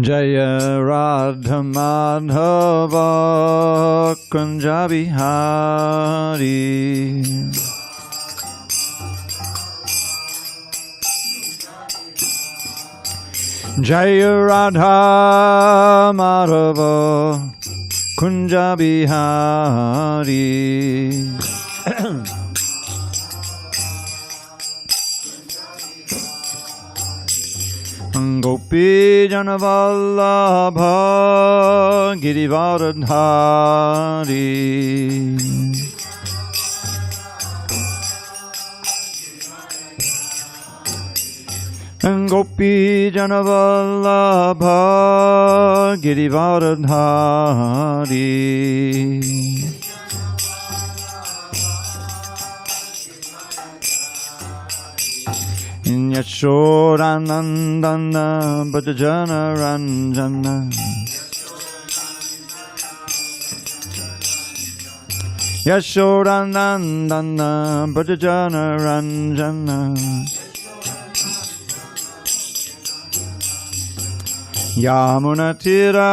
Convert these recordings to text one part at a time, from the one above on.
Jaya Radha Madhava Kunja Bihari Jaya Radha Madhava Kunja Bihari Gopi Janavallabha Girivardhari Gopi Janavallabha Girivardhari Yashodanandana Bhajana Ranjana Yashodanandana Bhajana Ranjana Yamunatira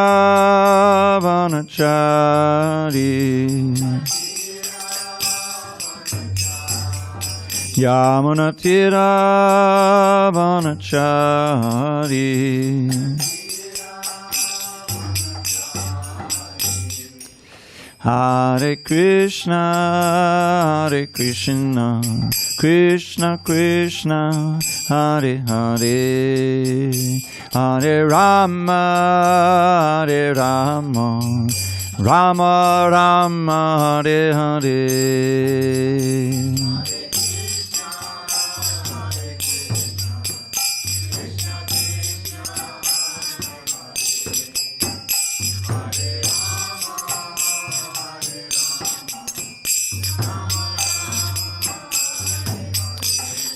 Vanachari Yamunatira Vanachari Hare Krishna Krishna Krishna Hare Hare Hare Rama Rama Rama Hare Hare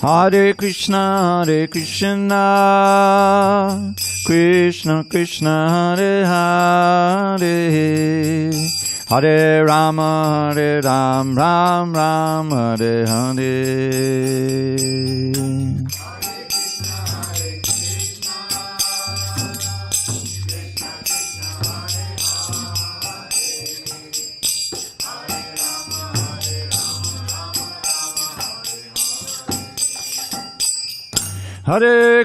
Hare Krishna Krishna Krishna Hare Hare Hare Rama Ram Ram Hare Hare Hare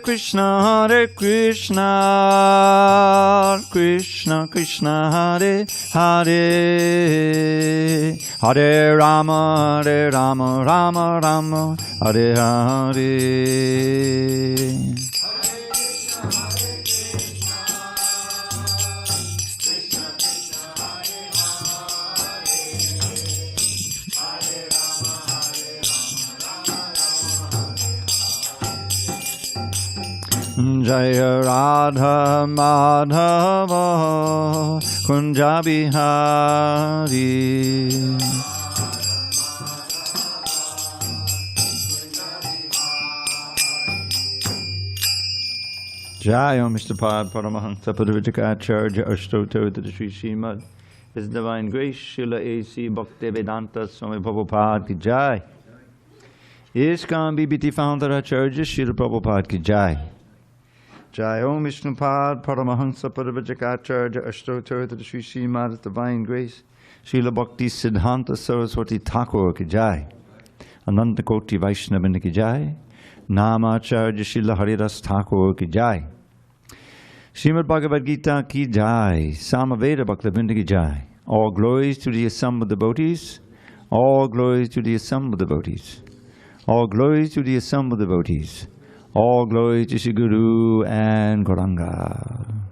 Krishna Krishna Krishna Hare Hare Hare Rama Rama Hare Hare Jaya Radha Madhava Kunja Bihari Jaya Mr. Pad Paramahansa Padavijaka Ashtoto to the Sri Srimad His Divine Grace Srila A.C. Bhaktivedanta Swami Prabhupada Ki Jai ISKCON BBT Founder Acharya Srila Prabhupada Ki Jai Jai Om Vishnupad Paramahansa Padavajacharya Ashtotar to the Sri Srimad Divine Grace Srila Bhakti Siddhanta Saraswati Thakur Ki Jai Ananta Koti Vaishnavini Ki Jai Namacharya Srila Haridas Thakur Ki Jai Srimad Bhagavad Gita Ki Jai Samaveda Bhaktivinoda Ki Jai All glories to the assembled devotees All glories to the assembled devotees All glories to the assembled devotees All glory to Shri Guru and Gauranga.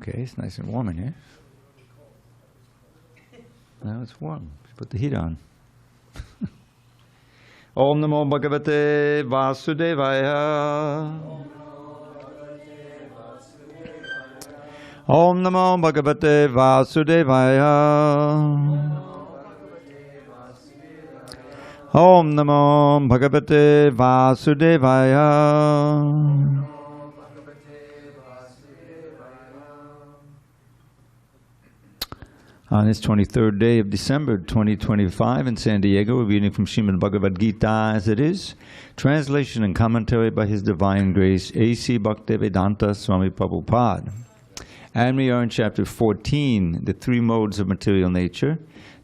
Okay, it's nice and warm in here. Now it's warm. Put the heat on. Om Namo Bhagavate Vasudevaya. Om Namo Bhagavate Vasudevaya. Om Namo Bhagavate Vasudevaya. On this 23rd day of December 2025 in San Diego, we're reading from Srimad Bhagavad Gita as it is, translation and commentary by His Divine Grace, A.C. Bhaktivedanta Swami Prabhupada. And we are in chapter 14, the three modes of material nature,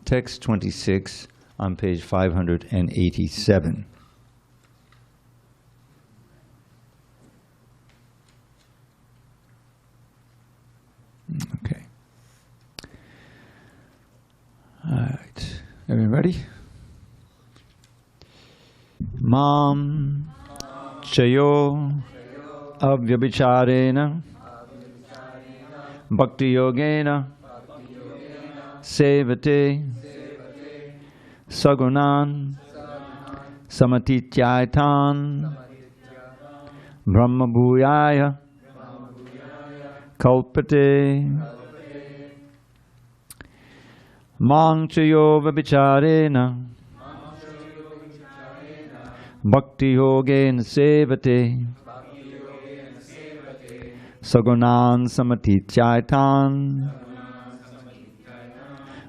text 26 on page 587. Okay. All right. Everyone ready? Mam chayo avyabhicharena bhakti yogena sevate sagunan samatityaitan brahma bhuyaya kalpate Mang chayo vabhicharena bhakti yogena sevate sagunan samatityaitan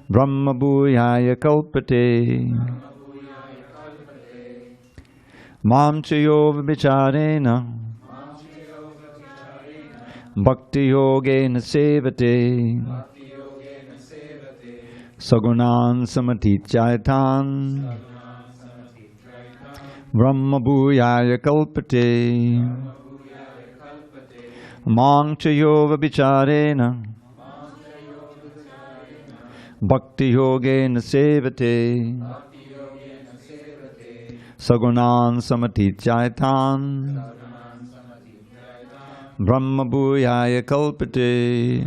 brahma bhuyaya kalpate Mam chayo vabhicharena bhakti yogena sevate Sagunan samatityaitan Brahma bhuyaya kalpate Mang chayo vabhicharena Bhakti yogena sevate Sagunan samatityaitan Brahma bhuyaya kalpate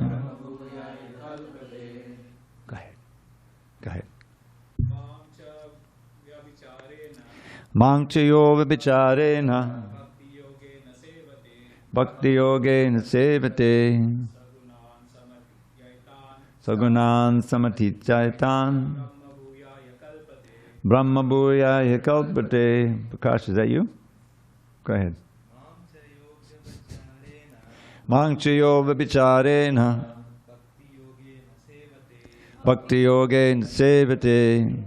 Go ahead. Mang chayo vabhicharena bhakti yogena sevate sagunan samatityaitan brahma bhuyaya kalpate. Prakash, is that you? Go ahead. Mang chayo vabhicharena Bhakti yogena sevate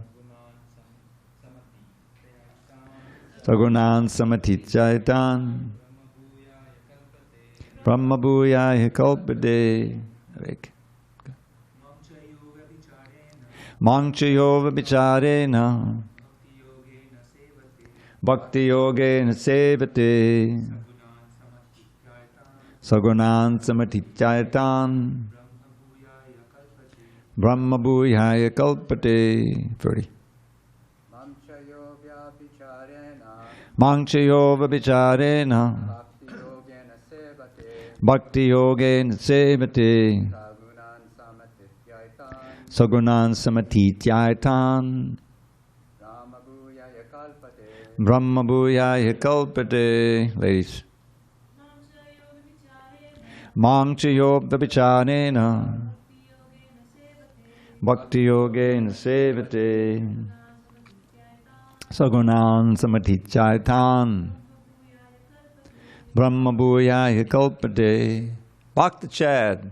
sagunan samatityaitan brahma bhuyaya kalpate. Mang chayo vabhicharena bhakti yogena sevate sagunan samatityaitan Brahma bhuyaya kalpate. 30. Mang chayo vabhicharena bhakti yogena sevate sagunan samatityaitan Brahma bhuyaya kalpate. Ladies. Mang chayo vabhicharena Bhakti yogena sevate sagunan samatityaitan Brahma bhuyaya kalpate. Bhakta Chad.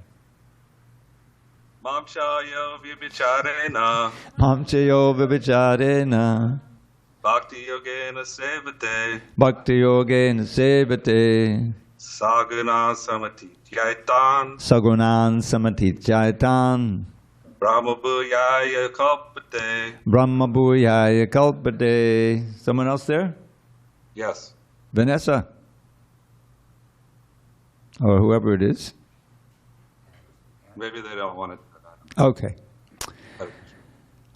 Mam chayo vibhicharena Bhakti yogena sevate Bhakti yogena sevate Sagunan samatityaitan Brahma bhuyaya kalpate. Brahma bhuyaya kalpate. Someone else there? Yes. Vanessa? Or whoever it is? Maybe they don't want it. Okay.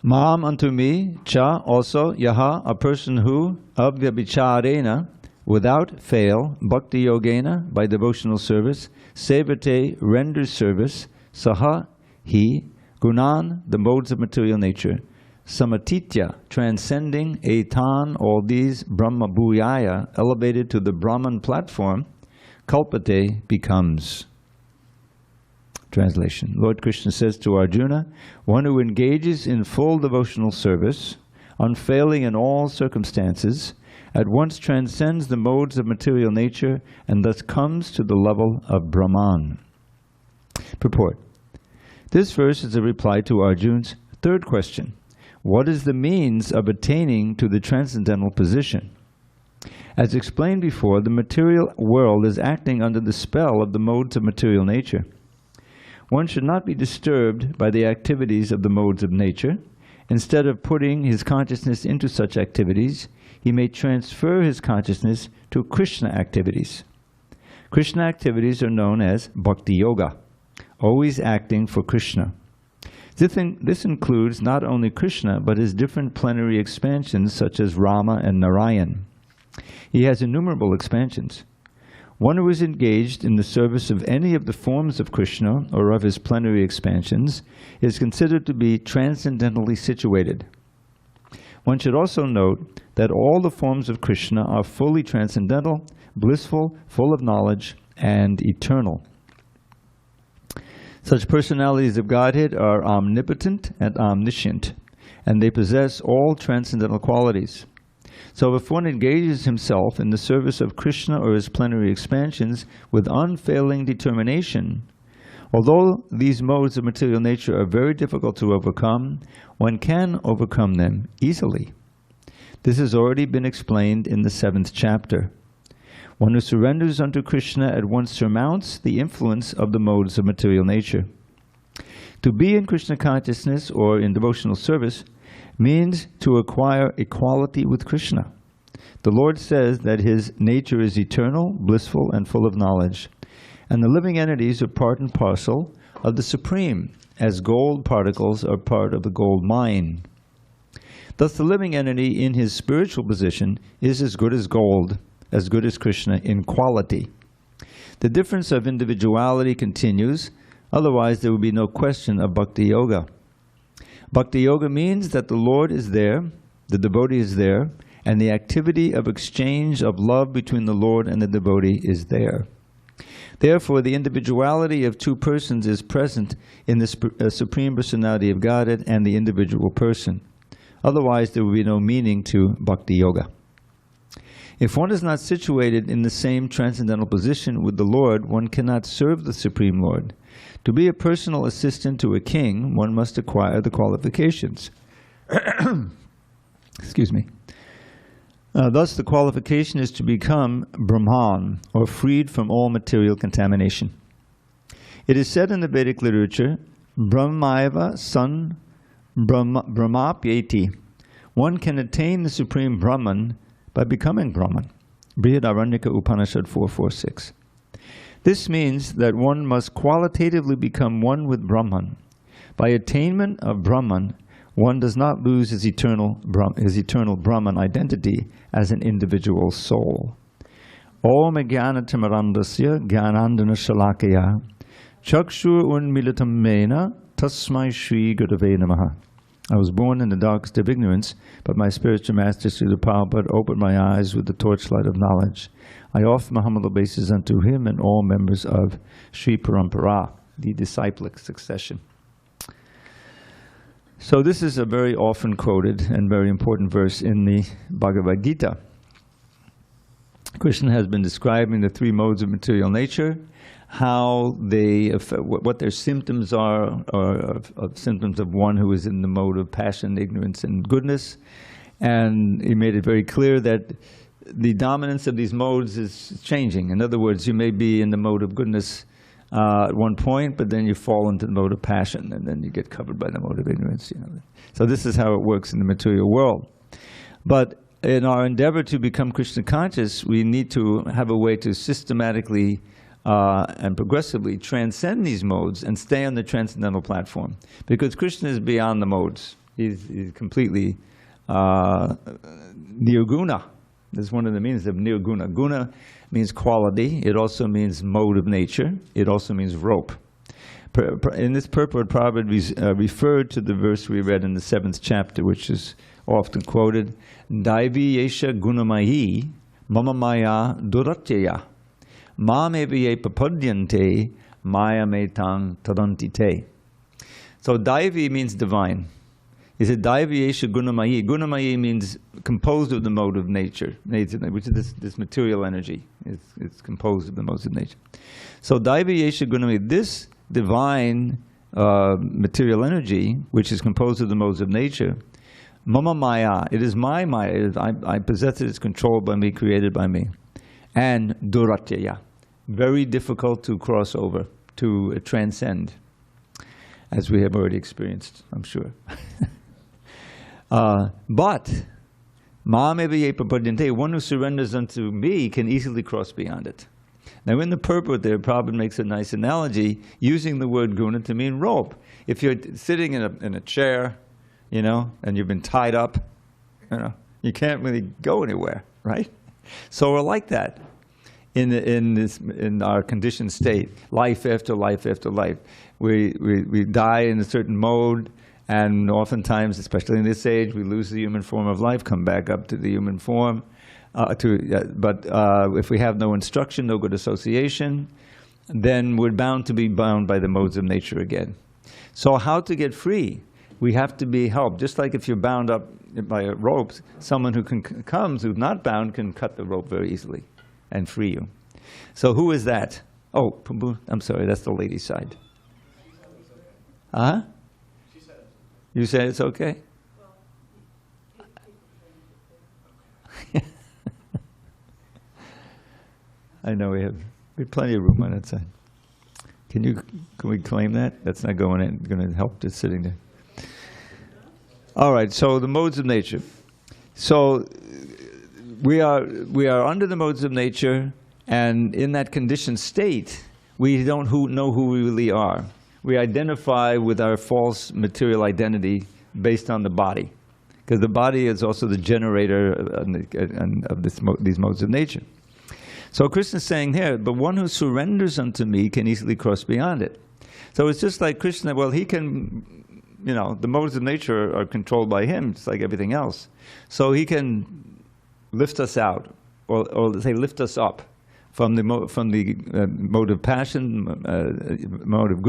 Mam unto me, cha also, yaha, a person who, avyabhicharena, without fail, bhakti yogena, by devotional service, sevate, renders service, saha, he, gunan, the modes of material nature, samatitya, transcending, etan, all these, brahma bhuyaya, elevated to the Brahman platform, kalpate, becomes. Translation. Lord Krishna says to Arjuna, one who engages in full devotional service, unfailing in all circumstances, at once transcends the modes of material nature and thus comes to the level of Brahman. Purport. This verse is a reply to Arjuna's third question. What is the means of attaining to the transcendental position? As explained before, the material world is acting under the spell of the modes of material nature. One should not be disturbed by the activities of the modes of nature. Instead of putting his consciousness into such activities, he may transfer his consciousness to Krishna activities. Krishna activities are known as Bhakti Yoga, always acting for Krishna. This includes not only Krishna, but his different plenary expansions such as Rama and Narayan. He has innumerable expansions. One who is engaged in the service of any of the forms of Krishna or of his plenary expansions is considered to be transcendentally situated. One should also note that all the forms of Krishna are fully transcendental, blissful, full of knowledge, and eternal. Such personalities of Godhead are omnipotent and omniscient, and they possess all transcendental qualities. So if one engages himself in the service of Krishna or his plenary expansions with unfailing determination, although these modes of material nature are very difficult to overcome, one can overcome them easily. This has already been explained in the 7th chapter. One who surrenders unto Krishna at once surmounts the influence of the modes of material nature. To be in Krishna consciousness or in devotional service means to acquire equality with Krishna. The Lord says that his nature is eternal, blissful, and full of knowledge, and the living entities are part and parcel of the Supreme, as gold particles are part of the gold mine. Thus the living entity in his spiritual position is as good as gold, as good as Krishna in quality. The difference of individuality continues, otherwise there would be no question of Bhakti Yoga. Bhakti Yoga means that the Lord is there, the devotee is there, and the activity of exchange of love between the Lord and the devotee is there. Therefore, the individuality of two persons is present in the Supreme Personality of Godhead and the individual person. Otherwise, there would be no meaning to Bhakti Yoga. If one is not situated in the same transcendental position with the Lord, one cannot serve the Supreme Lord. To be a personal assistant to a king, one must acquire the qualifications. Excuse me. Thus, the qualification is to become Brahman, or freed from all material contamination. It is said in the Vedic literature, Brahmaiva san Brahmapyeti. One can attain the Supreme Brahman by becoming Brahman. Brihadaranyaka Upanishad 4.4.6. This means that one must qualitatively become one with Brahman. By attainment of Brahman, one does not lose his eternal Brahman identity as an individual soul. Om Jnana-timirandasya Jnanandana Shalakaya Chakshur Unmilitam Mena Tasmai Shri Gurave Namaha. I was born in the darkest of ignorance, but my spiritual master Srila Prabhupada opened my eyes with the torchlight of knowledge. I offer my humble obeisances unto him and all members of Sri Parampara, the disciplic succession. So this is a very often quoted and very important verse in the Bhagavad Gita. Krishna has been describing the three modes of material nature, how they affect, what their symptoms are of symptoms of one who is in the mode of passion, ignorance, and goodness. And he made it very clear that the dominance of these modes is changing. In other words, you may be in the mode of goodness at one point, but then you fall into the mode of passion, and then you get covered by the mode of ignorance. So this is how it works in the material world. But in our endeavor to become Krishna conscious, we need to have a way to systematically and progressively transcend these modes and stay on the transcendental platform. Because Krishna is beyond the modes. He's completely nirguna. That's one of the meanings of nirguna. Guna means quality. It also means mode of nature. It also means rope. In this purport, Prabhupada referred to the verse we read in the 7th chapter, which is often quoted, Daivi yesha gunamayi mama maya duratyaya Mameviye papadyante maya metang tadantite. So Daivi means divine. He said Daivi yesha gunamayi. Gunamayi means composed of the mode of nature, which is this material energy. It's composed of the modes of nature. So Daivi yesha gunamayi, this divine material energy, which is composed of the modes of nature, mama maya, it is my maya, I possess it, it's controlled by me, created by me. And duratyaya, very difficult to cross over, to transcend, as we have already experienced, I'm sure. But one who surrenders unto me can easily cross beyond it. Now in the purport there, Prabhupada makes a nice analogy using the word guna to mean rope. If you're sitting in a chair, you know, and you've been tied up, you know, you can't really go anywhere, right? So we're like that in our conditioned state, life after life after life. We die in a certain mode, and oftentimes, especially in this age, we lose the human form of life, come back up to the human form. But if we have no instruction, no good association, then we're bound to be bound by the modes of nature again. So how to get free? We have to be helped. Just like if you're bound up by ropes, someone who comes who's not bound can cut the rope very easily and free you. So who is that? Oh, I'm sorry, that's the ladies' side. Huh? You say it's okay? I know we have plenty of room on that side. Can we claim that? That's not going to help just sitting there. All right, so the modes of nature. So we are under the modes of nature, and in that conditioned state, we don't know who we really are. We identify with our false material identity based on the body, because the body is also the generator of these modes of nature. So Krishna is saying here, but one who surrenders unto me can easily cross beyond it. So it's just like Krishna, well, he can, you know, the modes of nature are controlled by him, just like everything else. So he can lift us out, or say lift us up from the mode of passion, mode of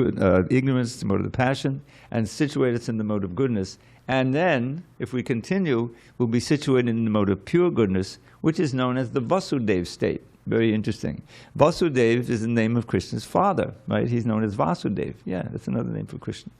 ignorance, the mode of passion, and situate us in the mode of goodness. And then, if we continue, we'll be situated in the mode of pure goodness, which is known as the Vasudeva state. Very interesting. Vasudeva is the name of Krishna's father, right? He's known as Vasudeva. Yeah, that's another name for Krishna.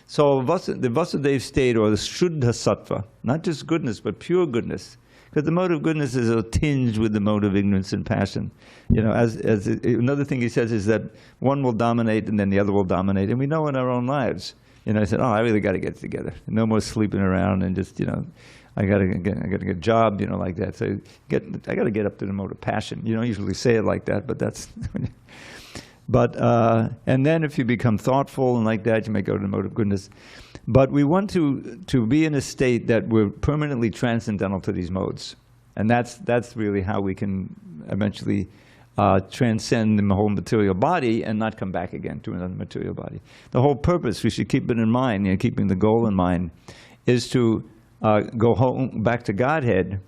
So the Vasudeva state, or the Shuddha Sattva, not just goodness, but pure goodness. Because the mode of goodness is a tinge with the mode of ignorance and passion. You know, another thing he says is that one will dominate and then the other will dominate. And we know in our own lives. You know, I said, oh, I really got to get it together. No more sleeping around and just, you know, I got to get a job, you know, like that. So I got to get up to the mode of passion. You don't usually say it like that, but that's. And then if you become thoughtful and like that, you may go to the mode of goodness. But we want to be in a state that we're permanently transcendental to these modes. And that's really how we can eventually transcend the whole material body and not come back again to another material body. The whole purpose, we should keep it in mind, you know, keeping the goal in mind, is to go home back to Godhead,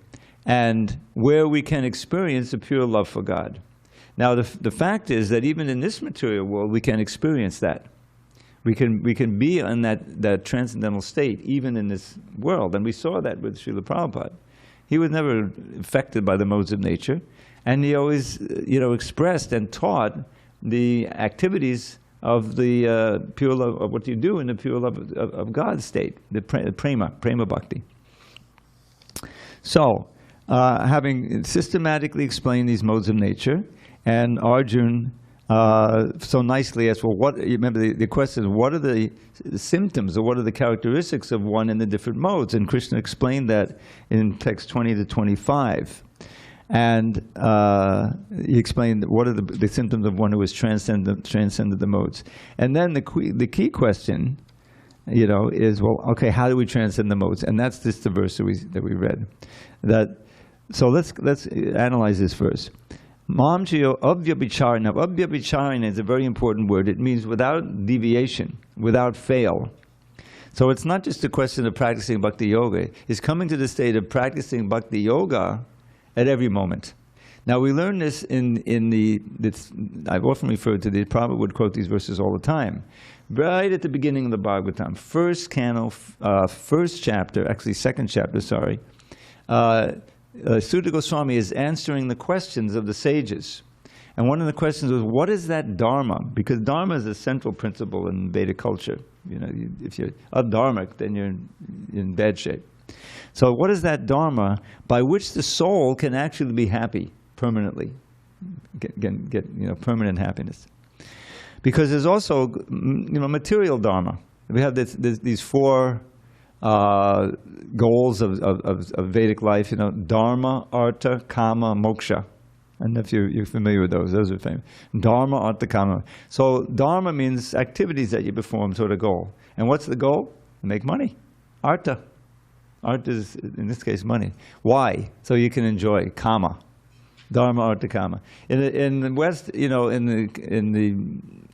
and where we can experience the pure love for God. Now the fact is that even in this material world we can experience that. We can be in that transcendental state even in this world, and we saw that with Srila Prabhupada. He was never affected by the modes of nature, and he always, you know, expressed and taught the activities of the pure love, of what you do in the pure love of God's state, the prema bhakti. So, having systematically explained these modes of nature, and Arjun so nicely asked, well, what, remember the question is, what are the symptoms or what are the characteristics of one in the different modes? And Krishna explained that in text 20 to 25. And he explained what are the symptoms of one who has transcended the modes. And then the key question, you know, is, well, okay, how do we transcend the modes? And that's just the verse that we read. So let's analyze this first. Mamchiyo avyabhicharana. Now, avyabhicharana is a very important word. It means without deviation, without fail. So it's not just a question of practicing bhakti yoga. It's coming to the state of practicing bhakti yoga at every moment. Now we learn this I've often referred to this, Prabhupada would quote these verses all the time. Right at the beginning of the Bhagavatam, first canto, first chapter, actually second chapter, sorry, Sutta Goswami is answering the questions of the sages. And one of the questions was, what is that dharma? Because dharma is a central principle in Vedic culture. You know, if you're adharmic, then you're in bad shape. So what is that dharma by which the soul can actually be happy permanently, get permanent happiness? Because there's also material dharma. We have these four goals of Vedic life. Dharma, artha, kama, moksha. And if you're familiar with those are famous. Dharma, artha, kama. So dharma means activities that you perform toward a goal. And what's the goal? Make money. Artha. Artha is, in this case, money. Why? So you can enjoy kama. Dharma, artha, kama. In the West, in the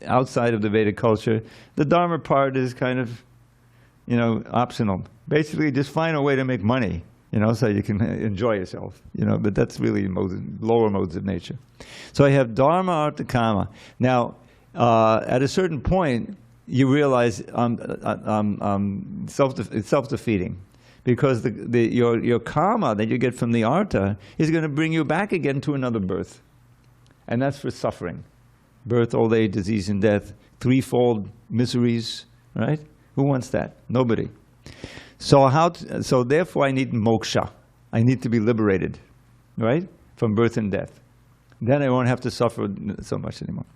outside of the Vedic culture, the dharma part is kind of, optional. Basically, just find a way to make money, so you can enjoy yourself, but that's really lower modes of nature. So I have dharma, artha, kama. Now, at a certain point, you realize it's self-defeating, because your karma that you get from the artha is going to bring you back again to another birth. And that's for suffering. Birth, old age, disease, and death, threefold miseries, right? Who wants that? Nobody. So therefore I need moksha. I need to be liberated, right? From birth and death. Then I won't have to suffer so much anymore.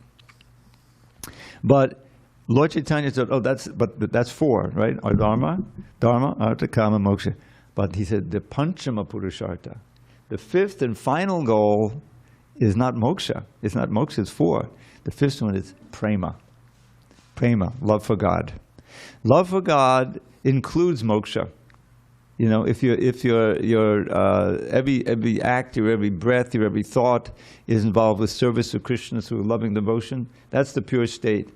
But Lord Chaitanya said, that's four, right? Our dharma, artha, kama, moksha. But he said the panchama purushartha, the fifth and final goal is not moksha. It's not moksha, it's four. The fifth one is prema. Prema, love for God. Love for God includes moksha. If your every act, your every breath, your every thought is involved with service to Krishna through loving devotion, that's the pure state.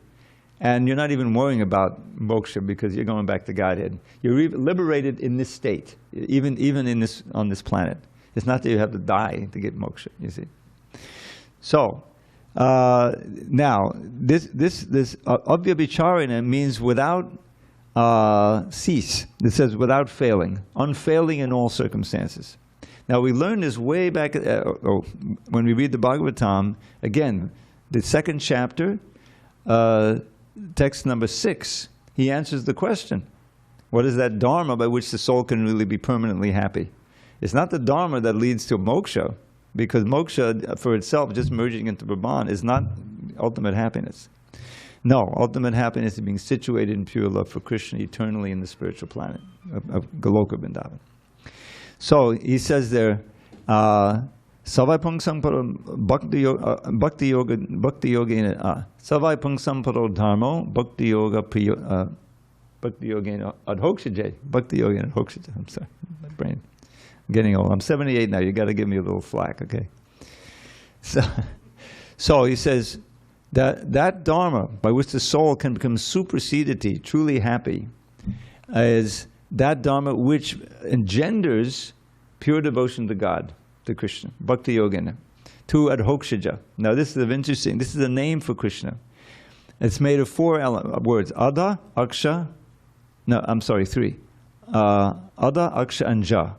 And you're not even worrying about moksha because you're going back to Godhead. You're liberated in this state, even on this planet. It's not that you have to die to get moksha, you see. So, now, this avyabhicharana means without cease. It says without failing, unfailing in all circumstances. Now we learned this way back when we read the Bhagavatam, again, the second chapter, text number 6, he answers the question. What is that dharma by which the soul can really be permanently happy? It's not the dharma that leads to moksha, because moksha for itself, just merging into Brahman, is not ultimate happiness. No, ultimate happiness is being situated in pure love for Krishna eternally in the spiritual planet of Goloka Vrindavan. So he says there, Savai Pungsam Paro Bhakti Yoga Savai Pungsam Paro Dharmo Bhakti Yoga Bhakti Yoga Adhokshaje. Bhakti Yoga Adhokshaje. I'm sorry, my brain. I'm getting old. I'm 78 now. You got to give me a little slack, okay? So he says that dharma by which the soul can become supersedity, truly happy, is that dharma which engenders pure devotion to God, to Krishna, bhakti yogena, to adhokshaja. Now this is interesting. This is a name for Krishna. It's made of four words: Ada, Aksha. No, I'm sorry, three. Ada, Aksha, and Ja.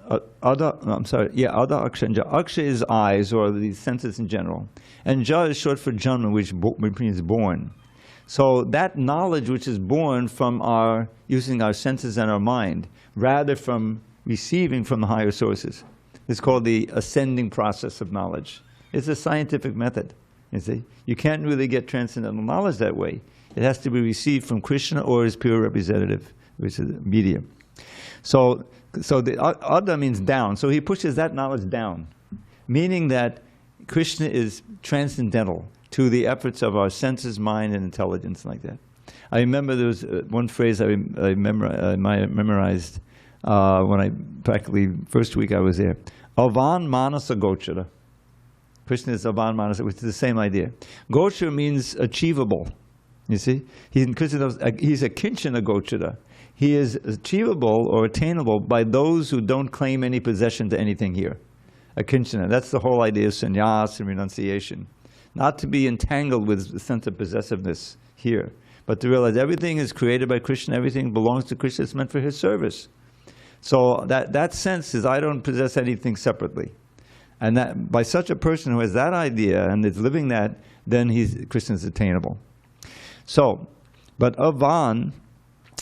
Ada, Aksha, and Ja. Aksha is eyes, or the senses in general. And Ja is short for Janma, which means born. So that knowledge which is born from using our senses and our mind, rather from receiving from the higher sources, is called the ascending process of knowledge. It's a scientific method, you see. You can't really get transcendental knowledge that way. It has to be received from Krishna or his pure representative, which is medium. So the Ada means down. So he pushes that knowledge down, meaning that Krishna is transcendental to the efforts of our senses, mind, and intelligence, like that. I remember there was one phrase I memorized when I practically, first week I was there. Avan Manasa Gochara. Krishna is Avan Manasa, which is the same idea. Gochara means achievable, you see. He's a Kinchana Gochara. He is achievable or attainable by those who don't claim any possession to anything here. A Kinchana. That's the whole idea of sannyas and renunciation. Not to be entangled with the sense of possessiveness here, but to realize everything is created by Krishna, everything belongs to Krishna, it's meant for his service. So that sense is, I don't possess anything separately. And that by such a person who has that idea and is living that, then Krishna is attainable. So, but avan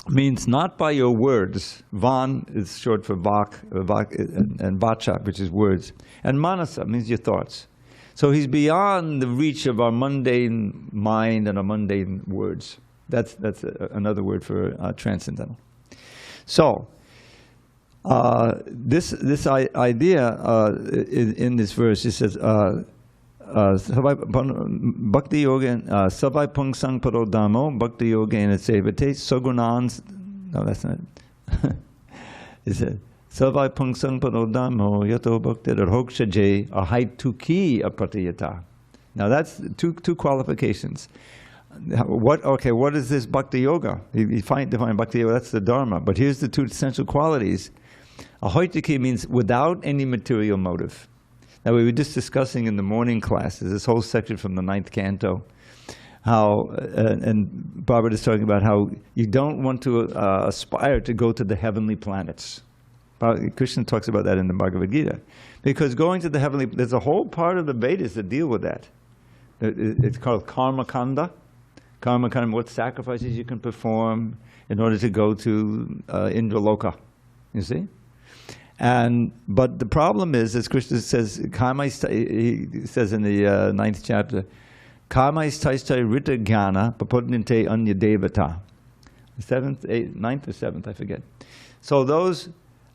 means not by your words. Van is short for vak and vacha, which is words. And manasa means your thoughts. So he's beyond the reach of our mundane mind and our mundane words. That's another word for transcendental. So this idea in this verse, it says bhakti yoga savai pungsang paro dhammo bhakti yoga in sevate sagunans. No, that's not it. It said savai pungsang paro dhammo yato bhakti hokshaje ahaituki apratiyata. Now that's two qualifications. What is this bhakti yoga? You define bhakti yoga, that's the dharma. But here's the two essential qualities. Ahaituki means without any material motive. Now we were just discussing in the morning class, there's this whole section from the 9th canto, how, and Barbara is talking about how you don't want to aspire to go to the heavenly planets. Krishna talks about that in the Bhagavad Gita. Because going to the heavenly, there's a whole part of the Vedas that deal with that. It's called karma kanda. Karma kanda, what sacrifices you can perform in order to go to Indraloka, you see? But the problem is, as Krishna says, he says in the 9th chapter, Karmais taistai rita jnana papodninte anya devata. 7th, 8th, 9th or 7th, I forget. So those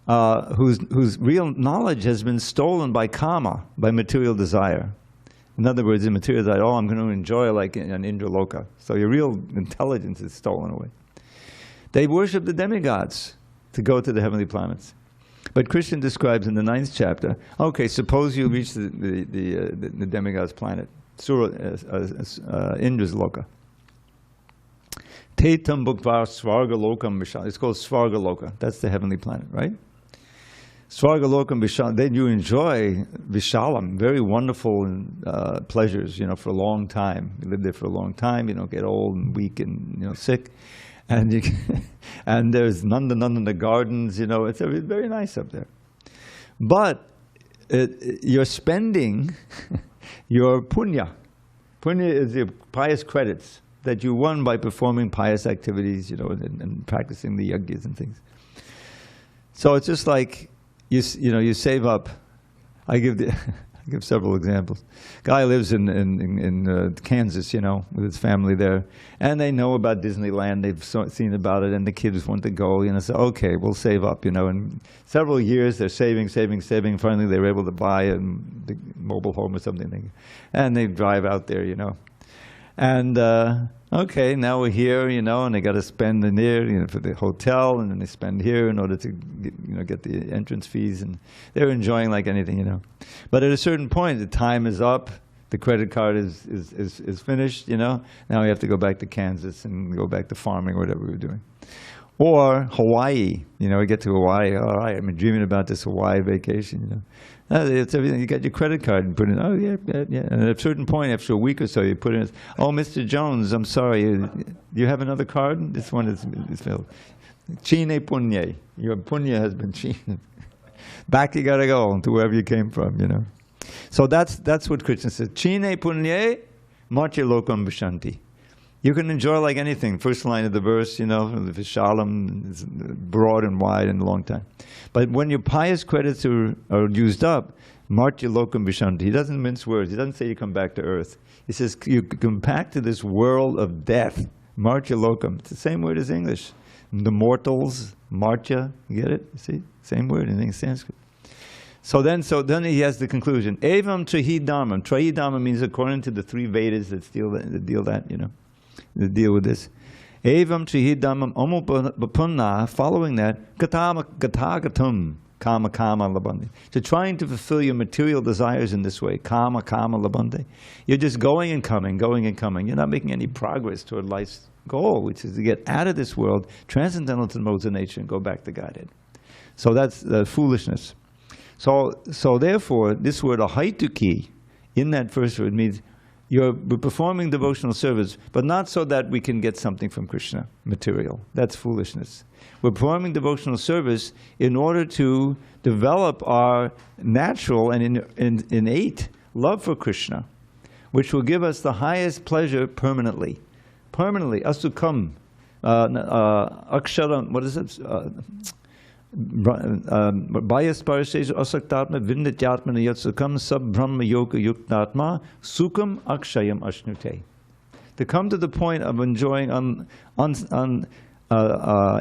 whose real knowledge has been stolen by karma, by material desire. In other words, in material desire, I'm going to enjoy like an Indraloka. So your real intelligence is stolen away. They worship the demigods to go to the heavenly planets. But Krishna describes in the 9th chapter, okay, suppose you reach the demigod's planet, Indra's loka. Tetam bhukva svarga lokam vishala. It's called svarga loka. That's the heavenly planet, right? Svarga lokam vishala. Then you enjoy vishalam, very wonderful pleasures, for a long time. You live there for a long time. You don't get old and weak and sick. And and there's Nanda gardens, it's very nice up there. But you're spending your punya. Punya is your pious credits that you won by performing pious activities, and practicing the yajnas and things. So it's just like you save up. I give several examples. Guy lives in Kansas, with his family there, and they know about Disneyland. They've seen about it, and the kids want to go. So okay, we'll save up. And several years they're saving. Finally, they were able to buy a mobile home or something, and they drive out there. And okay, now we're here, and they got to spend in there, for the hotel, and then they spend here in order to get the entrance fees, and they're enjoying like anything, But at a certain point, the time is up, the credit card is finished, Now we have to go back to Kansas and go back to farming or whatever we were doing. Or Hawaii, we get to Hawaii, all right, I've been dreaming about this Hawaii vacation, It's everything. You got your credit card and put in, oh yeah. And at a certain point, after a week or so, you put in, oh, Mr. Jones, I'm sorry, do you have another card? This one is filled. Chine punye. Your punya has been chined. Back you gotta go to wherever you came from, So that's what Krishna says. Chine punye, marche lokam vishanti. You can enjoy like anything. First line of the verse, the Vishalam is broad and wide and a long time. But when your pious credits are used up, Martya Lokam Vishanti. He doesn't mince words. He doesn't say you come back to earth. He says you come back to this world of death. Martya Lokam. It's the same word as English. The mortals, Martya, you get it? You see? Same word in Sanskrit. So then he has the conclusion. Evam Trahi Dharmam. Trahi Dharma means according to the 3 Vedas that deal with this. Evam Trihidamam Omupapunna, following that, Gatagatum, Kama Labande. So trying to fulfill your material desires in this way, Kama Labande. You're just going and coming. You're not making any progress toward life's goal, which is to get out of this world, transcendental to the modes of nature, and go back to Godhead. So that's foolishness. So therefore, this word ahaituki, in that first word, means We're performing devotional service, but not so that we can get something from Krishna, material. That's foolishness. We're performing devotional service in order to develop our natural and innate love for Krishna, which will give us the highest pleasure permanently. Permanently, asukam, aksharam, what is it? Bias parasesha asaktatma vindityatmana yatsukam sab brahma yoga yuktatma sukam akshayam ashnute. To come to the point of enjoying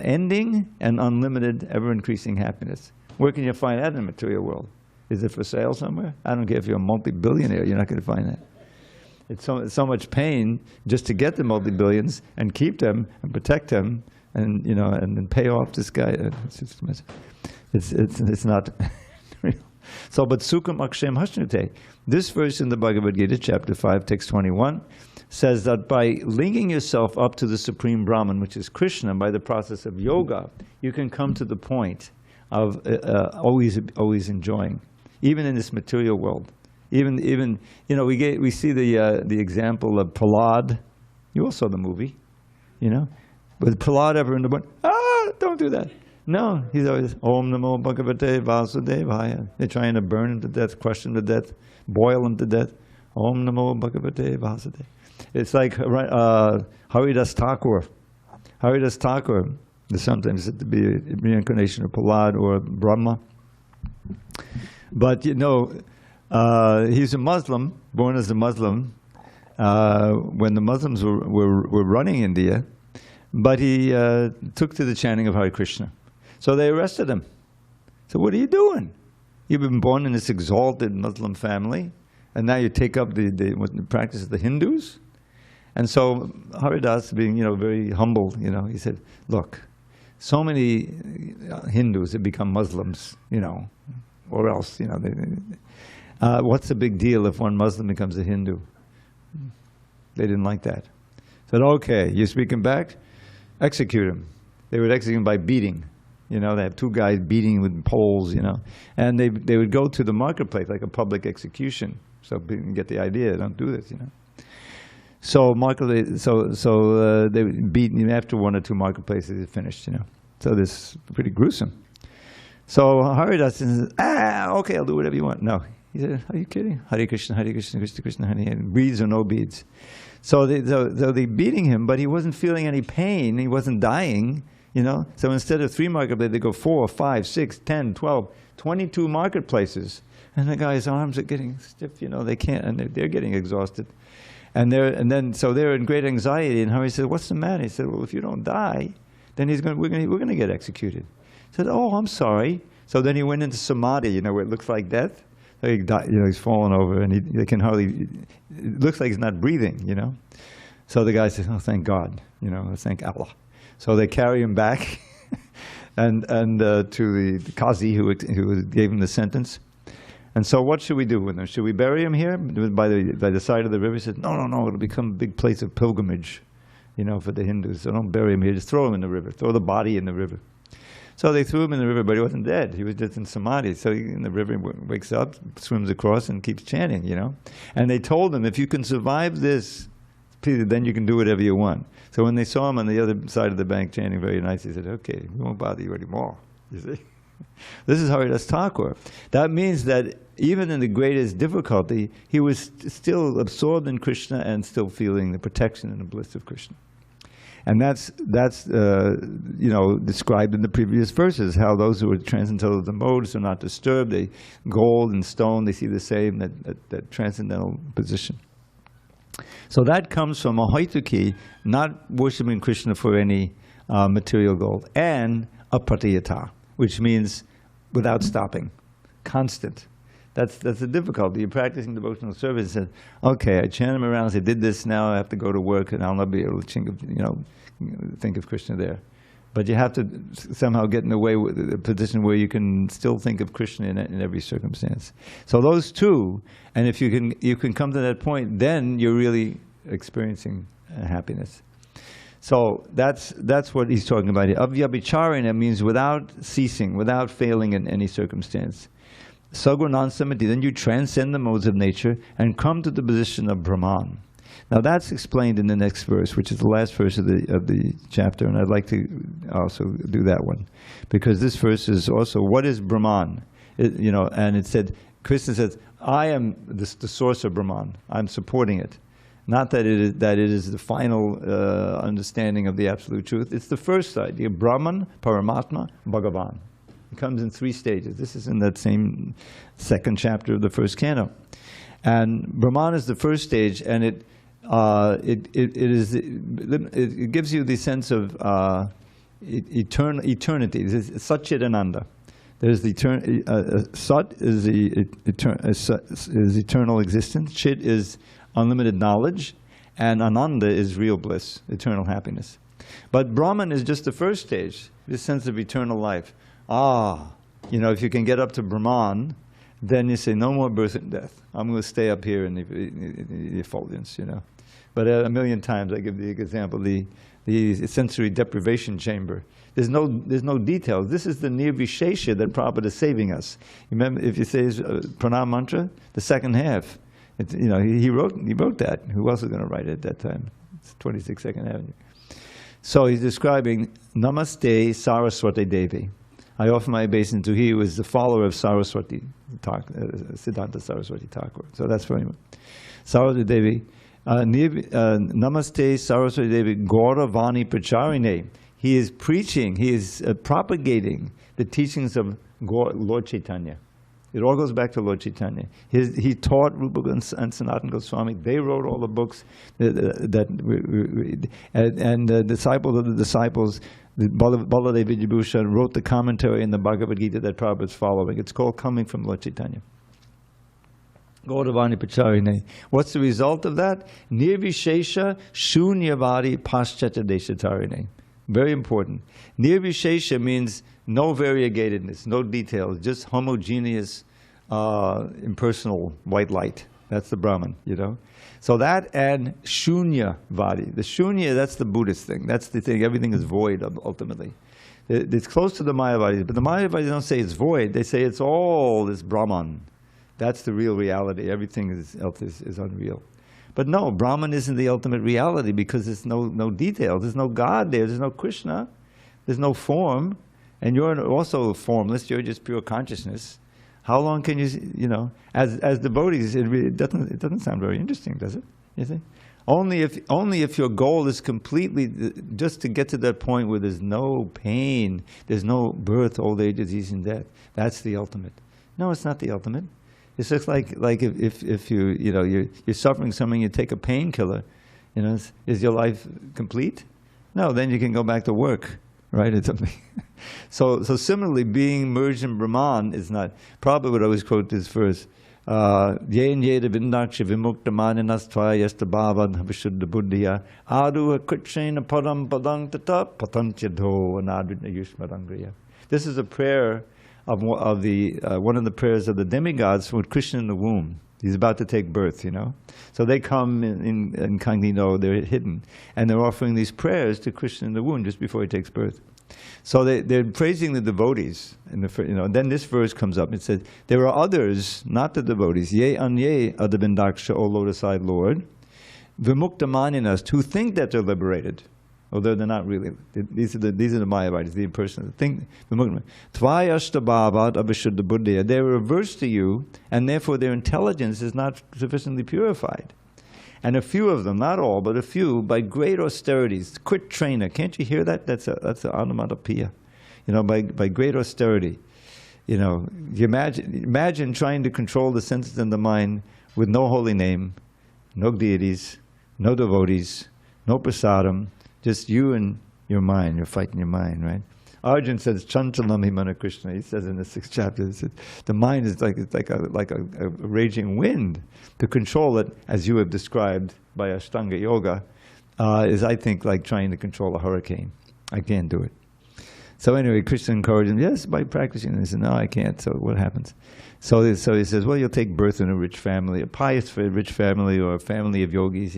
ending and unlimited, ever-increasing happiness. Where can you find that in the material world? Is it for sale somewhere? I don't care if you're a multi-billionaire, you're not going to find that. It's so much pain just to get the multi-billions and keep them and protect them and, you know, and then pay off this guy. It's not real. So, but Sukham Akshayam Hashnute. This verse in the Bhagavad Gita, chapter 5, text 21, says that by linking yourself up to the Supreme Brahman, which is Krishna, by the process of yoga, you can come to the point of always enjoying, even in this material world. Even you know, we see the example of Prahlad. You all saw the movie, you know. Was Prahlad ever in the book? Don't do that. No, he's always Om Namo Bhagavate Vasudevaya. They're trying to burn him to death, crush him to death, boil him to death. Om Namo Bhagavate Vasudevaya. It's like Haridas Thakur. Haridas Thakur is sometimes said to be a reincarnation of Prahlad or Brahma. But you know, he's a Muslim, born as a Muslim, when the Muslims were running India, but he took to the chanting of Hare Krishna. So they arrested him. So what are you doing? You've been born in this exalted Muslim family, and now you take up the practice of the Hindus? And so Haridas, being, you know, very humble, you know, he said, look, so many Hindus have become Muslims, you know, or else, you know, what's the big deal if one Muslim becomes a Hindu? They didn't like that. Said, okay, you speaking back? Execute him. They would execute him by beating. You know, they have two guys beating with poles, you know. And they would go to the marketplace, like a public execution. So people can get the idea, don't do this, you know. So they would beat him after one or two marketplaces, it finished, you know. So this is pretty gruesome. So Haridas says, okay, I'll do whatever you want. No. He said, are you kidding? Hare Krishna, Krishna Krishna, Hare, beads or no beads. So they beating him, but he wasn't feeling any pain. He wasn't dying, you know. So instead of 3 marketplaces, they go 4, 5, 6, 10, 12, 22 marketplaces. And the guy's arms are getting stiff, you know, they can't, and they're getting exhausted. So they're in great anxiety. And Hari said, what's the matter? He said, well, if you don't die, then we're going to get executed. He said, oh, I'm sorry. So then he went into samadhi, you know, where it looks like death. So he died, you know, he's fallen over, and they can hardly. It looks like he's not breathing, you know. So the guy says, "Oh, thank God, you know, thank Allah." So they carry him back, and to the Qazi who gave him the sentence. And so, what should we do with him? Should we bury him here by the side of the river? He said, "No, it'll become a big place of pilgrimage, you know, for the Hindus. So don't bury him here. Just throw him in the river. Throw the body in the river." So they threw him in the river, but he wasn't dead. He was just in samadhi. So he, in the river, wakes up, swims across, and keeps chanting, you know. And they told him, if you can survive this, then you can do whatever you want. So when they saw him on the other side of the bank chanting very nice, he said, okay, we won't bother you anymore, you see. This is Haridas Thakur. That means that even in the greatest difficulty, he was still absorbed in Krishna and still feeling the protection and the bliss of Krishna. And that's you know, described in the previous verses, how those who are transcendental of the modes are not disturbed. They, gold and stone, they see the same, that transcendental position. So that comes from Ahoituki, not worshiping Krishna for any material gold, and apratiyata, which means without stopping, constant. That's the difficulty. You're practicing devotional service and said, okay, I chant him around, I did this, now I have to go to work and I'll not be able to think of Krishna there. But you have to somehow get in a position where you can still think of Krishna in every circumstance. So those two, and if you can come to that point, then you're really experiencing happiness. So that's what he's talking about here. Avyabhicharana means without ceasing, without failing in any circumstance. Sagunan-samati, then you transcend the modes of nature and come to the position of Brahman. Now that's explained in the next verse, which is the last verse of the chapter, and I'd like to also do that one, because this verse is also, what is Brahman? And it said, Krishna says, I am the source of Brahman. I'm supporting it. Not that it is the final understanding of the absolute truth. It's the first idea, Brahman, Paramatma, Bhagavan. It comes in 3 stages. This is in that same second chapter of the first canto. And Brahman is the first stage, and it gives you the sense of eternity. It's Satchidananda. There's the Sat is eternal existence. Chit is unlimited knowledge, and Ananda is real bliss, eternal happiness. But Brahman is just the first stage, this sense of eternal life. If you can get up to Brahman, then you say, no more birth and death. I'm going to stay up here in the effulgence, But a million times I give the example, the sensory deprivation chamber. There's no details. This is the nirvishesha that Prabhupada is saving us. Remember, if you say pranam mantra, the second half, he wrote that. Who else was going to write it at that time? It's 26 Second Avenue. So he's describing Namaste Saraswati Devi. I offer my obeisance to he who is the follower of Saraswati, Siddhanta Saraswati Thakur. So that's very much. Saraswati Devi. Namaste Saraswati Devi Gauravani Pracharine. He is preaching, he is propagating the teachings of Lord Chaitanya. It all goes back to Lord Chaitanya. He taught Rupa and Sanatana Goswami. They wrote all the books and the disciples of the disciples, Baladev Vijayabhusha, wrote the commentary in the Bhagavad Gita that Prabhupada is following. It's called Coming from Lord Chaitanya. Gauravani Pacharine. What's the result of that? Nirvishesha Shunyavadi Paschata Deshatarine. Very important. Nirvishesha means no variegatedness, no details, just homogeneous, impersonal white light. That's the Brahman, So that and Shunyavadi. The Shunya, that's the Buddhist thing. That's the thing. Everything is void, ultimately. It's close to the Mayavadis, but the Mayavadis don't say it's void. They say it's all this Brahman. That's the real reality. Everything else is unreal. But no, Brahman isn't the ultimate reality because there's no details. There's no God there. There's no Krishna. There's no form. And you're also formless. You're just pure consciousness. How long can you as devotees, it doesn't sound very interesting, does it? You see? Only if your goal is completely just to get to that point where there's no pain, there's no birth, old age, disease, and death. That's the ultimate. No, it's not the ultimate. It's just like if you're suffering something, you take a painkiller, is your life complete? No, then you can go back to work, right? It's something. So similarly, being merged in Brahman is not. Prabhupada would always quote this verse: "Yen yeda vindaksha vimukta maninastva yastabhavad vishuddha buddhiya aduha kuchena padam padang tata patanchadho anadrina yushmarangriya." This is a prayer of one of the prayers of the demigods with Krishna in the womb. He's about to take birth, So they come in incognito, they're hidden. And they're offering these prayers to Krishna in the womb just before he takes birth. So they're praising the devotees. And then this verse comes up. It says, there are others, not the devotees, ye anye adavindaksha, O lotus-eyed Lord, vimukta maninas, who think that they're liberated. Although they're not really. These are the Mayavadis, the impersonal. Tvayashtabhavad abhishuddha buddhiya. They're reverse to you, and therefore their intelligence is not sufficiently purified. And a few of them, not all, but a few, by great austerities, quit trainer. Can't you hear that? That's an onomatopoeia. By great austerity. You imagine trying to control the senses and the mind with no holy name, no deities, no devotees, no prasadam. Just you and your mind. You're fighting your mind, right? Arjun says, "Chanchalam himana Krishna." He says in the 6th chapter, he says, the mind is like a raging wind. To control it, as you have described by Ashtanga Yoga, is, I think, like trying to control a hurricane. I can't do it. So anyway, Krishna encouraged him, yes, by practicing. And he said, no, I can't. So what happens? So he says, well, you'll take birth in a rich family, a pious rich family, or a family of yogis,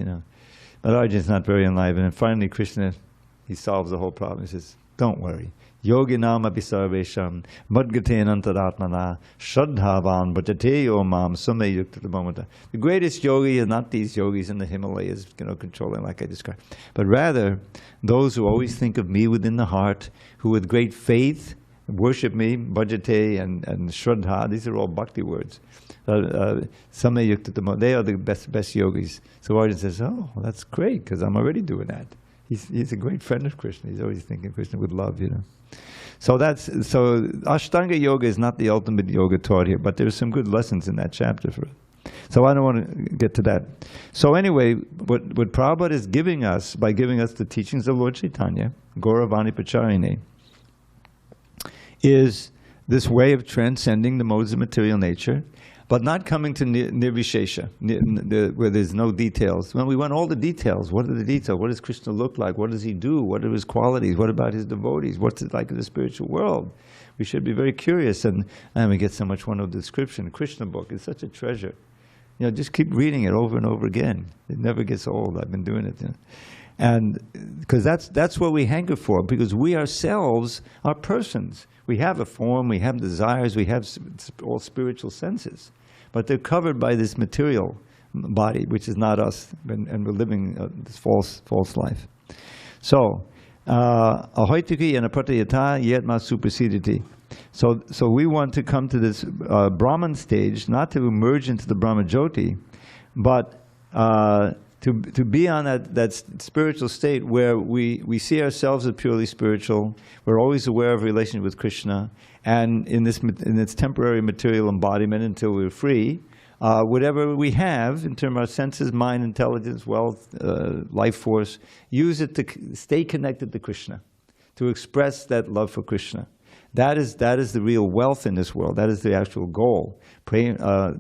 But Arjun's not very enlivened. And finally, Krishna, he solves the whole problem. He says, don't worry. yoginam api sarvesham madgaten antaratmana shraddhavan bhajateyo mam sumayuktatamamata. The greatest yogi is not these yogis in the Himalayas, controlling like I described, but rather those who always think of me within the heart, who with great faith worship me, bhajate and shraddha. These are all bhakti words. They are the best yogis. So Arjuna says, oh, that's great, because I'm already doing that. He's a great friend of Krishna. He's always thinking Krishna with love, So Ashtanga Yoga is not the ultimate yoga taught here, but there's some good lessons in that chapter for it. So I don't want to get to that. So anyway, what Prabhupada is giving us, by giving us the teachings of Lord Chaitanya, Gauravani Pacharine, is this way of transcending the modes of material nature, but not coming to nirvishesha, where there's no details. When we want all the details, what are the details? What does Krishna look like? What does he do? What are his qualities? What about his devotees? What's it like in the spiritual world? We should be very curious, and we get so much wonderful description. The Krishna book is such a treasure. Just keep reading it over and over again. It never gets old. I've been doing it. And because that's what we hanker for, because we ourselves are persons. We have a form, we have desires, we have all spiritual senses, but they're covered by this material body, which is not us, and we're living this false life. So, ahoitiki and apratayata yetma supersediti. So we want to come to this Brahman stage, not to emerge into the Brahma Jyoti, but to be on that spiritual state where we see ourselves as purely spiritual. We're always aware of relation with Krishna, and in this temporary material embodiment until we're free, whatever we have in terms of our senses, mind, intelligence, wealth, life force, use it to stay connected to Krishna, to express that love for Krishna. That is the real wealth in this world. That is the actual goal. Panchama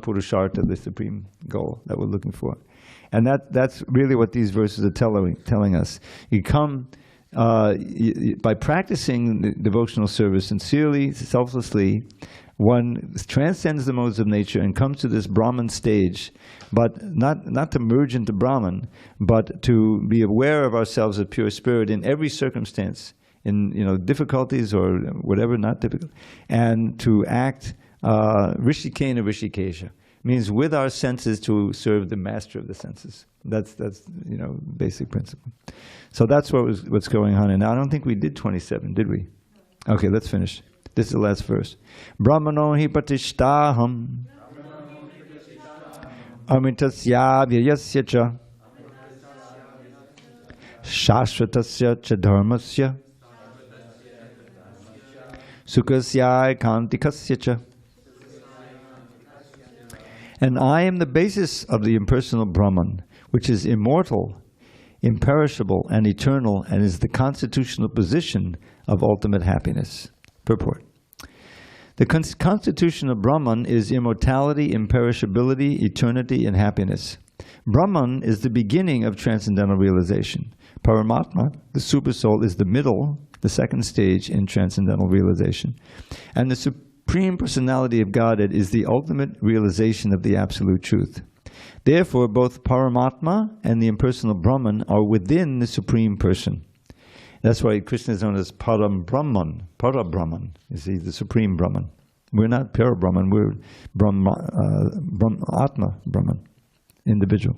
Purushartha, the supreme goal that we're looking for. And that's really what these verses are telling us. You come, by practicing the devotional service sincerely, selflessly, one transcends the modes of nature and comes to this Brahman stage, but not to merge into Brahman, but to be aware of ourselves as pure spirit in every circumstance, in difficulties or whatever, not difficult, and to act rishikena rishikesha, means with our senses to serve the master of the senses. That's basic principle. So that's what's going on. And I don't think we did 27, did we? Okay, let's finish. This is the last verse. Brahmano hi patishtaham amitasya vyayasya cha shashvatasya cha dharmasya sukasya kantikasya cha. And I am the basis of the impersonal Brahman, which is immortal, imperishable, and eternal, and is the constitutional position of ultimate happiness. Purport. The constitution of Brahman is immortality, imperishability, eternity, and happiness. Brahman is the beginning of transcendental realization. Paramatma, the Supersoul, is the middle, the second stage in transcendental realization. And the Supreme Personality of Godhead is the ultimate realization of the Absolute Truth. Therefore, both Paramatma and the impersonal Brahman are within the Supreme Person. That's why Krishna is known as Param Brahman. Para-Brahman is the Supreme Brahman. We're not Para-Brahman, we're Atma Brahman, individual.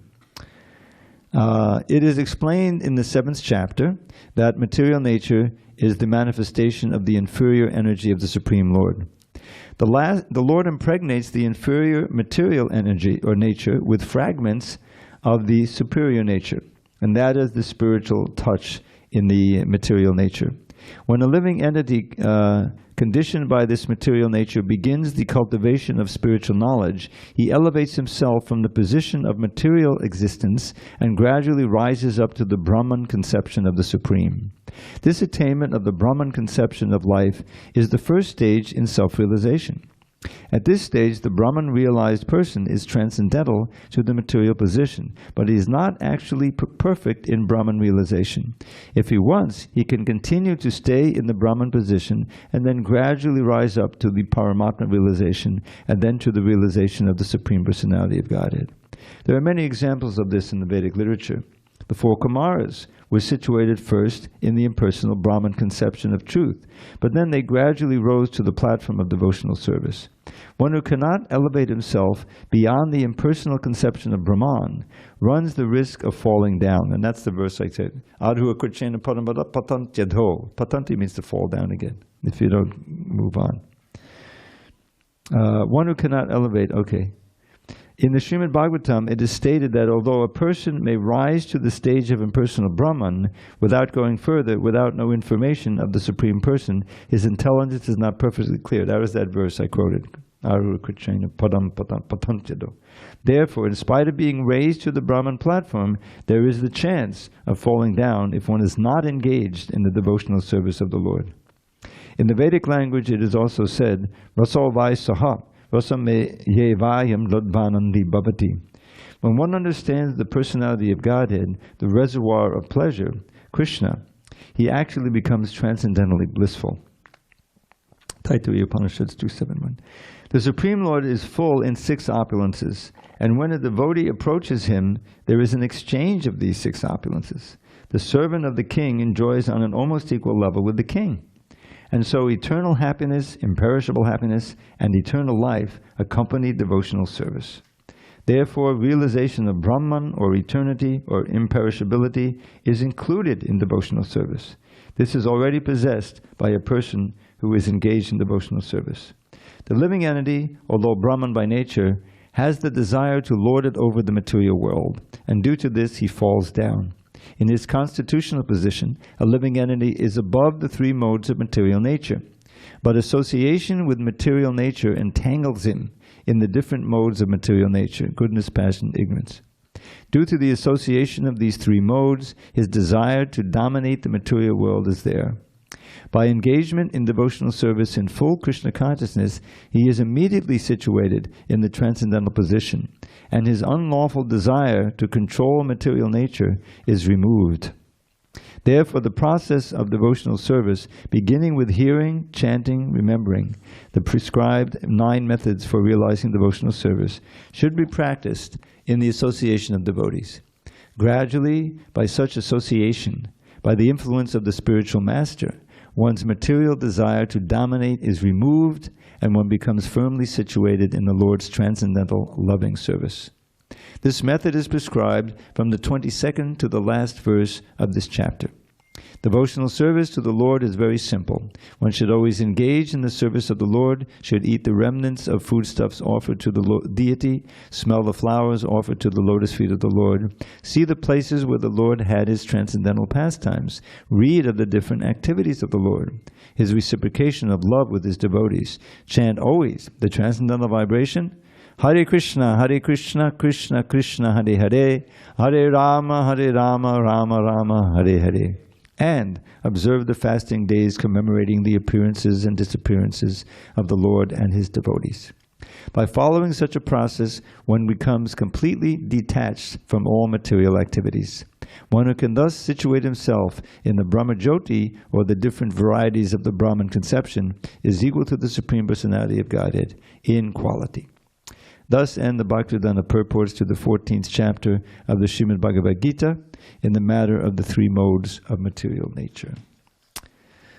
It is explained in the 7th chapter that material nature is the manifestation of the inferior energy of the Supreme Lord. The Lord impregnates the inferior material energy or nature with fragments of the superior nature, and that is the spiritual touch in the material nature. When a living entity conditioned by this material nature begins the cultivation of spiritual knowledge, he elevates himself from the position of material existence and gradually rises up to the Brahman conception of the Supreme. This attainment of the Brahman conception of life is the first stage in self-realization. At this stage, the Brahman realized person is transcendental to the material position, but he is not actually perfect in Brahman realization. If he wants, he can continue to stay in the Brahman position and then gradually rise up to the Paramatma realization and then to the realization of the Supreme Personality of Godhead. There are many examples of this in the Vedic literature. The four Kumaras were situated first in the impersonal Brahman conception of truth, but then they gradually rose to the platform of devotional service. One who cannot elevate himself beyond the impersonal conception of Brahman runs the risk of falling down. And that's the verse I said. Adhu akrachena parampada patantyadho. Patanti means to fall down again, if you don't move on. One who cannot elevate, okay. In the Srimad Bhagavatam, it is stated that although a person may rise to the stage of impersonal Brahman without going further, without no information of the Supreme Person, his intelligence is not perfectly clear. That was that verse I quoted. Therefore, in spite of being raised to the Brahman platform, there is the chance of falling down if one is not engaged in the devotional service of the Lord. In the Vedic language, it is also said, Raso vai saha. When one understands the personality of Godhead, the reservoir of pleasure, Krishna, he actually becomes transcendently blissful. Taittiriya Upanishads 271. The Supreme Lord is full in 6 opulences, and when a devotee approaches him, there is an exchange of these 6 opulences. The servant of the king enjoys on an almost equal level with the king. And so eternal happiness, imperishable happiness, and eternal life accompany devotional service. Therefore, realization of Brahman, or eternity, or imperishability, is included in devotional service. This is already possessed by a person who is engaged in devotional service. The living entity, although Brahman by nature, has the desire to lord it over the material world, and due to this he falls down. In his constitutional position, a living entity is above the 3 modes of material nature. But association with material nature entangles him in the different modes of material nature, goodness, passion, ignorance. Due to the association of these 3 modes, his desire to dominate the material world is there. By engagement in devotional service in full Krishna consciousness, he is immediately situated in the transcendental position, and his unlawful desire to control material nature is removed. Therefore, the process of devotional service, beginning with hearing, chanting, remembering, the prescribed 9 methods for realizing devotional service, should be practiced in the association of devotees. Gradually, by such association, by the influence of the spiritual master, one's material desire to dominate is removed, and one becomes firmly situated in the Lord's transcendental loving service. This method is prescribed from the 22nd to the last verse of this chapter. Devotional service to the Lord is very simple. One should always engage in the service of the Lord, should eat the remnants of foodstuffs offered to the deity, smell the flowers offered to the lotus feet of the Lord, see the places where the Lord had his transcendental pastimes, read of the different activities of the Lord, his reciprocation of love with his devotees, chant always the transcendental vibration, Hare Krishna, Krishna Krishna, Hare Hare, Hare Rama, Rama Rama, Hare Hare. And observe the fasting days commemorating the appearances and disappearances of the Lord and his devotees. By following such a process, one becomes completely detached from all material activities. One who can thus situate himself in the Brahmajyoti, or the different varieties of the Brahman conception, is equal to the Supreme Personality of Godhead in quality. Thus end the Bhaktivedanta purports to the 14th chapter of the Srimad Bhagavad Gita in the matter of the 3 modes of material nature.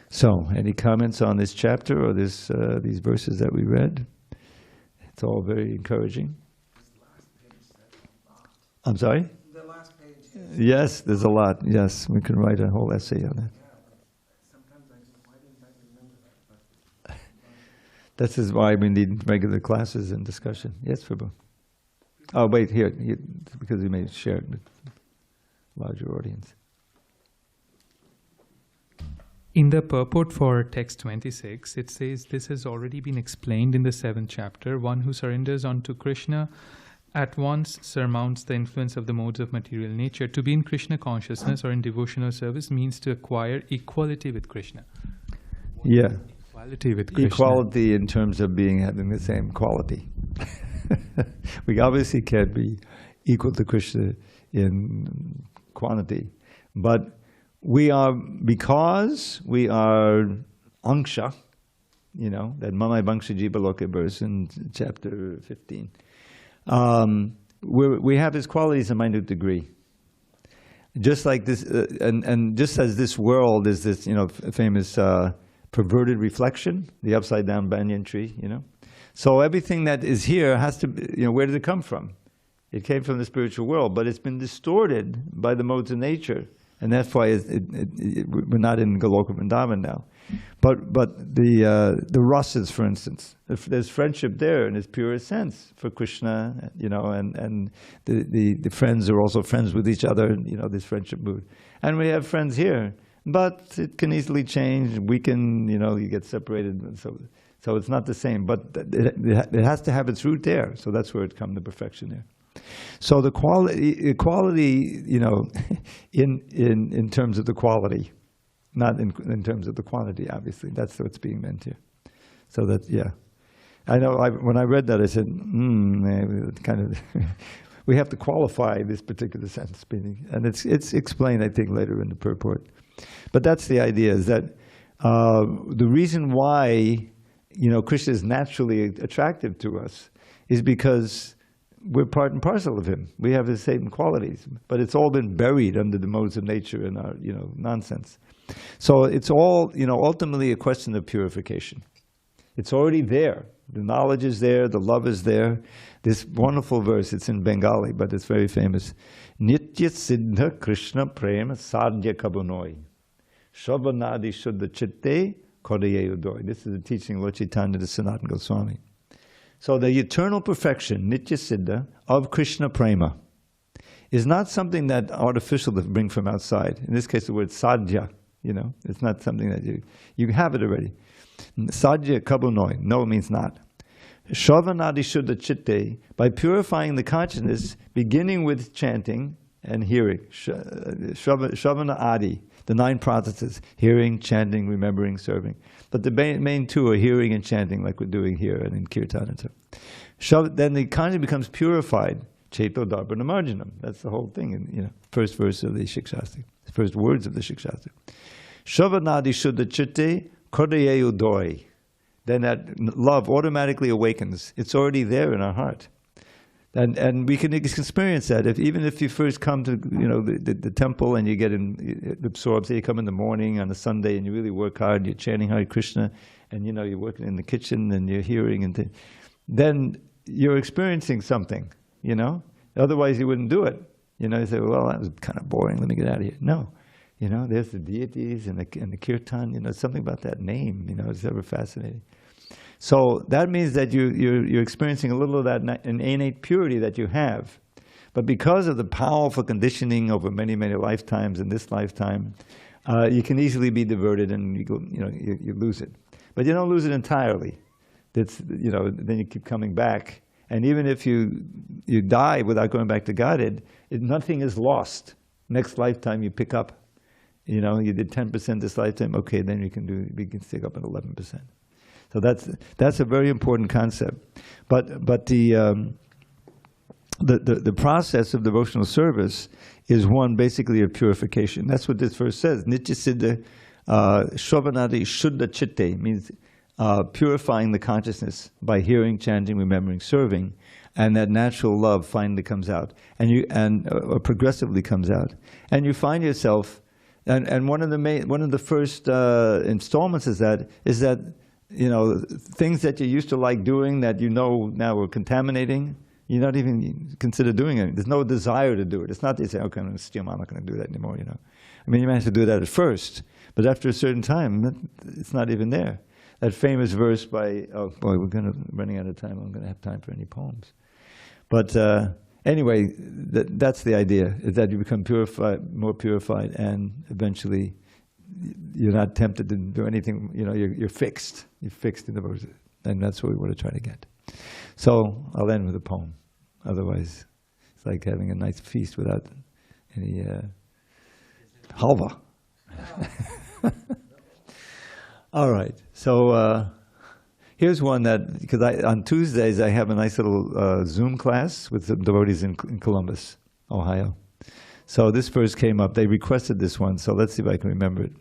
So, any comments on this chapter or these verses that we read? It's all very encouraging. I'm sorry? The last page. Yes, there's a lot. Yes, we can write a whole essay on that. Sometimes I just, why didn't I remember that? This is why we need regular classes and discussion. Yes, Prabhu. Oh, wait, here, because we may share it with a larger audience. In the purport for text 26, it says, this has already been explained in the 7th chapter. One who surrenders unto Krishna at once surmounts the influence of the modes of material nature. To be in Krishna consciousness or in devotional service means to acquire equality with Krishna. Yeah. Equality with Krishna. Equality in terms of having the same quality. We obviously can't be equal to Krishna in quantity, but we are, because we are Angsha, that Mamai Bangsha Jiva Loka verse in chapter 15. We have his qualities in a minute degree. Just like this, and just as this world is this, famous perverted reflection, the upside down banyan tree, So everything that is here has to, where did it come from? It came from the spiritual world, but it's been distorted by the modes of nature. And that's why we're not in Goloka Vrindavan now. But the Rasas, for instance, there's friendship there in its purest sense for Krishna, and the friends are also friends with each other, this friendship mood. And we have friends here, but it can easily change, weaken, you get separated, so it's not the same. But it has to have its root there, so that's where it comes to perfection there. So the quality, in terms of the quality, not in terms of the quantity, obviously. That's what's being meant here. So that, yeah. I know when I read that, I said, we have to qualify this particular sentence meaning. And it's explained, I think, later in the purport. But that's the idea, is that the reason why, Krishna is naturally attractive to us is because we're part and parcel of him. We have the same qualities, but it's all been buried under the modes of nature and our, nonsense. So it's all, ultimately a question of purification. It's already there. The knowledge is there. The love is there. This wonderful verse, it's in Bengali, but it's very famous. Nitya Siddha Krishna Prema Sadhya Kabunoi. Shavanadi Shuddha Chitte Kodaye Udoy. This is the teaching of Lord Chaitanya to Sanatana Goswami. So the eternal perfection, Nitya Siddha, of Krishna Prema is not something that artificial to bring from outside. In this case, the word sadhya, it's not something that you have it already. Sadhya kabunoi, no means not. Shavanadi Shuddha Chitte, by purifying the consciousness, beginning with chanting and hearing. Shavana Adi, the 9 processes, hearing, chanting, remembering, serving. But the main 2 are hearing and chanting, like we're doing here and in Kirtan and so. Then the consciousness becomes purified. Cheto Darbana Marjanam. That's the whole thing, first verse of the Shikshastra, the first words of the Shikshastra. Shavanadi Shuddha Chitte Kodaye Udoi. Then that love automatically awakens. It's already there in our heart. And we can experience that even if you first come to the temple and you get absorbed. Say you come in the morning on a Sunday and you really work hard. You're chanting Hare Krishna, and you're working in the kitchen and you're hearing and then you're experiencing something. Otherwise you wouldn't do it. You say, well, that was kind of boring. Let me get out of here. No, there's the deities and the kirtan. Something about that name. It's ever fascinating. So that means that you're experiencing a little of that innate purity that you have. But because of the powerful conditioning over many, many lifetimes in this lifetime, you can easily be diverted and you lose it. But you don't lose it entirely. Then you keep coming back. And even if you die without going back to Godhead, nothing is lost. Next lifetime you pick up. You did 10% this lifetime, okay, then we can stick up at 11%. So that's a very important concept. But the process of devotional service is one basically of purification. That's what this verse says. Nitya Siddha Shovanadi Shuddha Chitte means purifying the consciousness by hearing, chanting, remembering, serving, and that natural love finally comes out, and progressively comes out, and you find yourself. And one of the first installments is that things that you used to like doing that now are contaminating, you not even consider doing it. There's no desire to do it. It's not that you say, okay, I'm going to steal, I'm not going to do that anymore. I mean, you might have to do that at first, but after a certain time, it's not even there. That famous verse by, oh boy, we're running out of time. I'm going to have time for any poems. But anyway, that's the idea, is that you become more purified, and eventually you're not tempted to do anything. You're fixed. You're fixed in the verse, and that's what we want to try to get. So I'll end with a poem. Otherwise, it's like having a nice feast without any halva. All right. So here's one that, because on Tuesdays I have a nice little Zoom class with some devotees in Columbus, Ohio. So this verse came up. They requested this one, so let's see if I can remember it.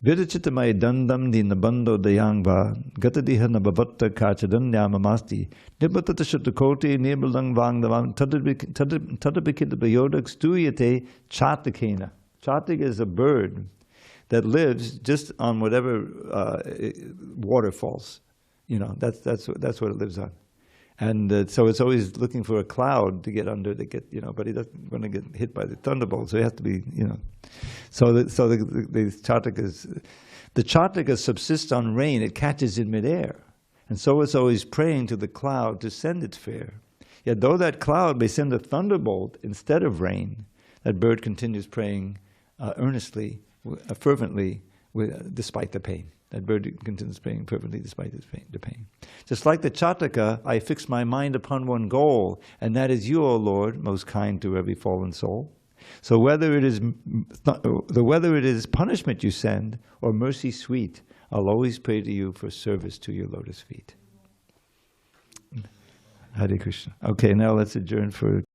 Vidachitamai dandam di nabando dayangva, gatadiha nabavatta kachadanyamamasti, nibatata shutakoti nibalang vangdavam, tadabikita bayodak stuyate chatakena. Chatak is a bird that lives just on whatever waterfalls. You know, that's what it lives on. And so it's always looking for a cloud to get under, but he doesn't want to get hit by the thunderbolt, so he has to be, So the Chataka subsists on rain, it catches in midair. And so it's always praying to the cloud to send its fare. Yet though that cloud may send a thunderbolt instead of rain, that bird continues praying earnestly, fervently, despite the pain. That bird continues praying fervently despite the pain. Just like the Chataka, I fix my mind upon one goal, and that is you, O Lord, most kind to every fallen soul. So whether it is punishment you send or mercy sweet, I'll always pray to you for service to your lotus feet. Hare Krishna. Okay, now let's adjourn for